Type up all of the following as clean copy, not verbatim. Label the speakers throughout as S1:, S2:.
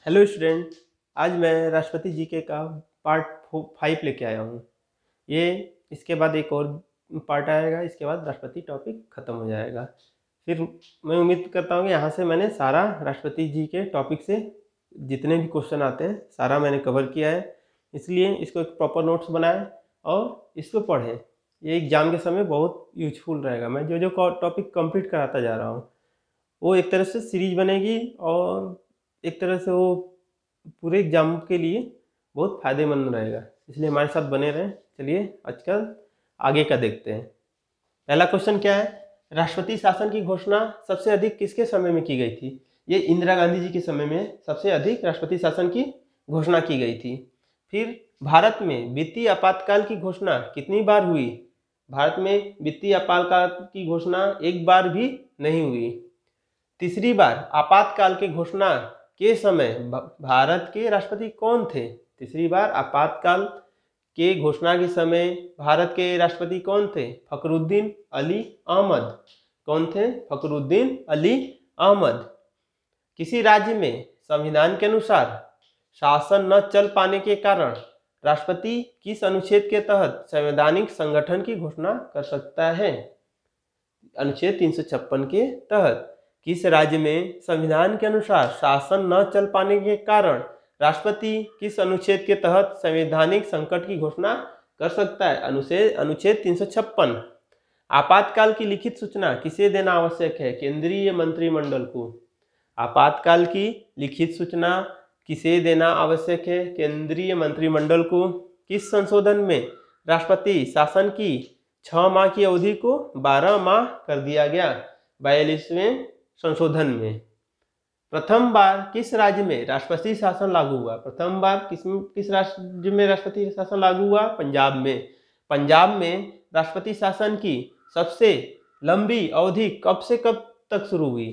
S1: Hello student. आज मैं राष्ट्रपति जीके का पार्ट 5 लेके आया हूँ। ये इसके बाद एक और पार्ट आएगा, इसके बाद राष्ट्रपति टॉपिक ख़त्म हो जाएगा। फिर मैं उम्मीद करता हूँ कि यहाँ से मैंने सारा राष्ट्रपति जी के टॉपिक से जितने भी क्वेश्चन आते हैं सारा मैंने कवर किया है। इसलिए इसको एक प्रॉपर नोट्स बनाएं और इसको पढ़ें। ये एग्ज़ाम के समय बहुत यूजफुल रहेगा। मैं जो जो टॉपिक कंप्लीट कराता जा रहा हूँ वो एक तरह से सीरीज बनेगी और एक तरह से वो पूरे एग्जाम के लिए बहुत फ़ायदेमंद रहेगा। इसलिए हमारे साथ बने रहें। चलिए आजकल आगे का देखते हैं। पहला क्वेश्चन क्या है? राष्ट्रपति शासन की घोषणा सबसे अधिक किसके समय में की गई थी? ये इंदिरा गांधी जी के समय में सबसे अधिक राष्ट्रपति शासन की घोषणा की गई थी। फिर भारत में वित्तीय आपातकाल की घोषणा कितनी बार हुई? भारत में वित्तीय आपातकाल की घोषणा एक बार भी नहीं हुई। तीसरी बार आपातकाल की घोषणा के समय भारत के राष्ट्रपति कौन थे? तीसरी बार आपातकाल के घोषणा के समय भारत के राष्ट्रपति कौन थे? फखरुद्दीन अली अहमद। कौन थे? फखरुद्दीन अली अहमद। किसी राज्य में संविधान के अनुसार शासन न चल पाने के कारण राष्ट्रपति किस अनुच्छेद के तहत संवैधानिक संगठन की घोषणा कर सकता है? अनुच्छेद 356 के तहत। किस राज्य में संविधान के अनुसार शासन न चल पाने के कारण राष्ट्रपति किस अनुच्छेद के तहत संवैधानिक संकट की घोषणा कर सकता है? अनुच्छेद 356। आपातकाल की लिखित सूचना किसे देना आवश्यक है? केंद्रीय मंत्रिमंडल को। आपातकाल की लिखित सूचना किसे देना आवश्यक है? केंद्रीय मंत्रिमंडल को। किस संशोधन में राष्ट्रपति शासन की 6 माह की अवधि को 12 माह कर दिया गया? 42वें संशोधन में। प्रथम बार किस राज्य में राष्ट्रपति शासन लागू हुआ? प्रथम बार किस राज्य में राष्ट्रपति शासन लागू हुआ? पंजाब में। पंजाब में राष्ट्रपति शासन की सबसे लंबी अवधि कब से कब तक शुरू हुई?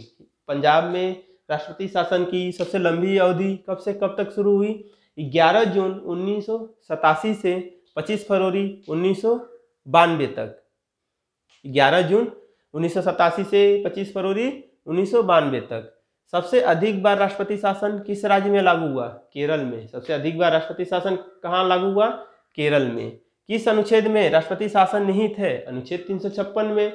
S1: पंजाब में राष्ट्रपति शासन की सबसे लंबी अवधि कब से कब तक शुरू हुई? 11 जून 1987 से 25 फरवरी 1992 तक। 11 जून 1987 से 25 फरवरी 1992 तक। सबसे अधिक बार राष्ट्रपति शासन किस राज्य में लागू हुआ? केरल में। सबसे अधिक बार राष्ट्रपति शासन कहाँ लागू हुआ? केरल में। किस अनुच्छेद में राष्ट्रपति शासन निहित है? अनुच्छेद 356 में।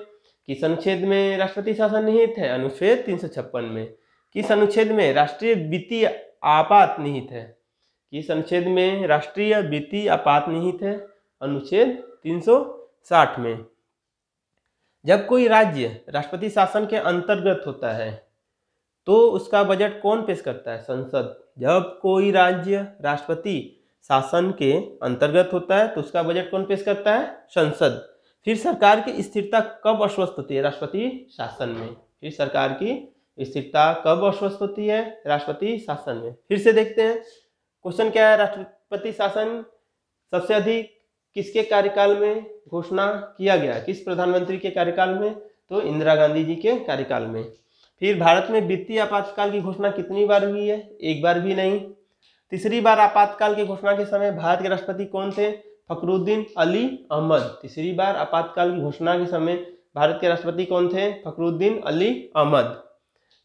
S1: किस अनुच्छेद में राष्ट्रपति शासन निहित है? अनुच्छेद 356 में। किस अनुच्छेद में राष्ट्रीय वित्तीय आपात निहित है? किस अनुच्छेद में राष्ट्रीय वित्तीय आपात निहित है? अनुच्छेद 360 में। जब कोई राज्य राष्ट्रपति शासन के अंतर्गत होता है तो उसका बजट कौन पेश करता है? संसद। जब कोई राज्य राष्ट्रपति शासन के अंतर्गत होता है तो उसका बजट कौन पेश करता है? संसद। फिर सरकार की स्थिरता कब अस्वस्थ होती है? राष्ट्रपति शासन में। फिर सरकार की स्थिरता कब अस्वस्थ होती है? राष्ट्रपति शासन में। फिर से देखते हैं क्वेश्चन क्या है। राष्ट्रपति शासन सबसे अधिक किसके कार्यकाल में घोषणा किया गया? किस प्रधानमंत्री के कार्यकाल में? तो इंदिरा गांधी जी के कार्यकाल में। फिर भारत में वित्तीय आपातकाल की घोषणा कितनी बार हुई है? एक बार भी नहीं। तीसरी बार आपातकाल की घोषणा के समय भारत के राष्ट्रपति कौन थे? फखरुद्दीन अली अहमद। तीसरी बार आपातकाल की घोषणा के समय भारत के राष्ट्रपति कौन थे? फखरुद्दीन अली अहमद।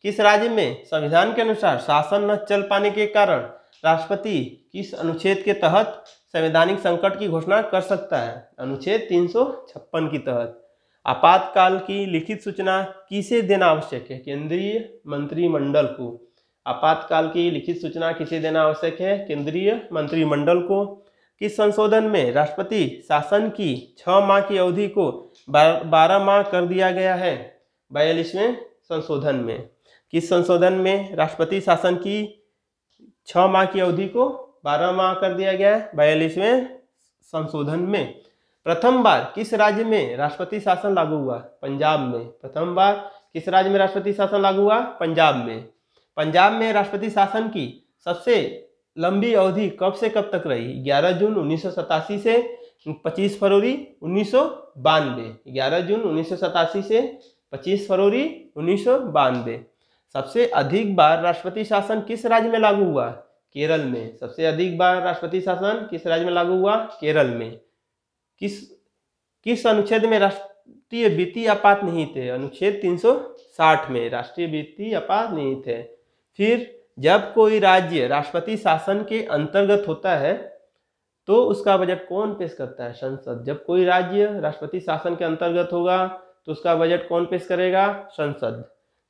S1: किस राज्य में संविधान के अनुसार शासन न चल पाने के कारण राष्ट्रपति किस अनुच्छेद के तहत संवैधानिक संकट की घोषणा कर सकता है? अनुच्छेद 356 के तहत। आपातकाल की लिखित सूचना किसे देना आवश्यक है? केंद्रीय मंत्रिमंडल को। आपातकाल की लिखित सूचना किसे देना आवश्यक है? केंद्रीय मंत्रिमंडल को। किस संशोधन में राष्ट्रपति शासन की 6 माह की अवधि को 12 माह कर दिया गया है? 42वें संशोधन में। किस संशोधन में राष्ट्रपति शासन की 6 माह की अवधि को 12 माह कर दिया गया है? 42वें संशोधन में। प्रथम बार किस राज्य में राष्ट्रपति शासन लागू हुआ? पंजाब में। प्रथम बार किस राज्य में राष्ट्रपति शासन लागू हुआ? पंजाब में। पंजाब में राष्ट्रपति शासन की सबसे लंबी अवधि कब से कब तक रही? 11 जून 1987 से 25 फरवरी 1992। 11 जून 1987 से 25 फरवरी 1992। सबसे अधिक बार राष्ट्रपति शासन किस राज्य में लागू हुआ? केरल में। सबसे अधिक बार राष्ट्रपति शासन किस राज्य में लागू हुआ? केरल में। किस अनुच्छेद में राष्ट्रीय वित्तीय आपात निहित है? अनुच्छेद 360 में राष्ट्रीय वित्तीय आपात निहित है। फिर जब कोई राज्य राष्ट्रपति शासन के अंतर्गत होता है तो उसका बजट कौन पेश करता है? संसद। जब कोई राज्य राष्ट्रपति शासन के अंतर्गत होगा तो उसका बजट कौन पेश करेगा? संसद।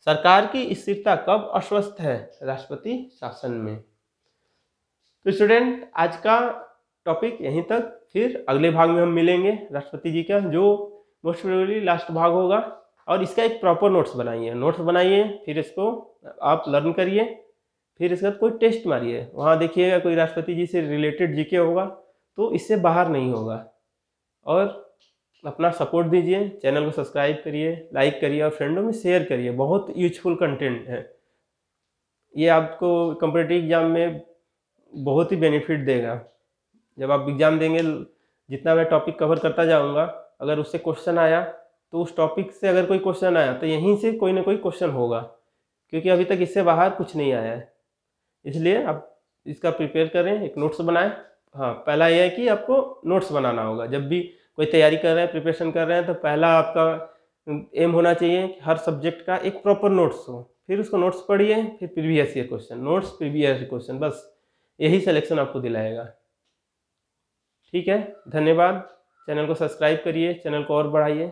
S1: सरकार की स्थिरता कब आश्वस्त है? राष्ट्रपति शासन में। तो स्टूडेंट, आज का टॉपिक यहीं तक, फिर अगले भाग में हम मिलेंगे राष्ट्रपति जी का, जो मोस्ट प्रोबेबली लास्ट भाग होगा। और इसका एक प्रॉपर नोट्स बनाइए, फिर इसको आप लर्न करिए, फिर इसके बाद कोई टेस्ट मारिए, वहाँ देखिएगा कोई राष्ट्रपति जी से रिलेटेड जीके होगा तो इससे बाहर नहीं होगा। और अपना सपोर्ट दीजिए, चैनल को सब्सक्राइब करिए, लाइक करिए और फ्रेंडों में शेयर करिए। बहुत यूजफुल कंटेंट है ये, आपको कॉम्पिटिटिव एग्जाम में बहुत ही बेनिफिट देगा। जब आप एग्ज़ाम देंगे, जितना मैं टॉपिक कवर करता जाऊंगा, अगर उससे क्वेश्चन आया तो उस टॉपिक से अगर कोई क्वेश्चन आया तो यहीं से कोई ना कोई क्वेश्चन होगा, क्योंकि अभी तक इससे बाहर कुछ नहीं आया है। इसलिए आप इसका प्रिपेयर करें, एक नोट्स बनाएं। हाँ, पहला यह है कि आपको नोट्स बनाना होगा। जब भी कोई तैयारी कर रहे हैं, प्रिपरेशन कर रहे हैं, तो पहला आपका एम होना चाहिए कि हर सब्जेक्ट का एक प्रॉपर नोट्स हो। फिर उसको नोट्स पढ़िए, फिर previous year question, notes previous year question, बस यही सिलेक्शन आपको दिलाएगा। ठीक है, धन्यवाद। चैनल को सब्सक्राइब करिए, चैनल को और बढ़ाइए।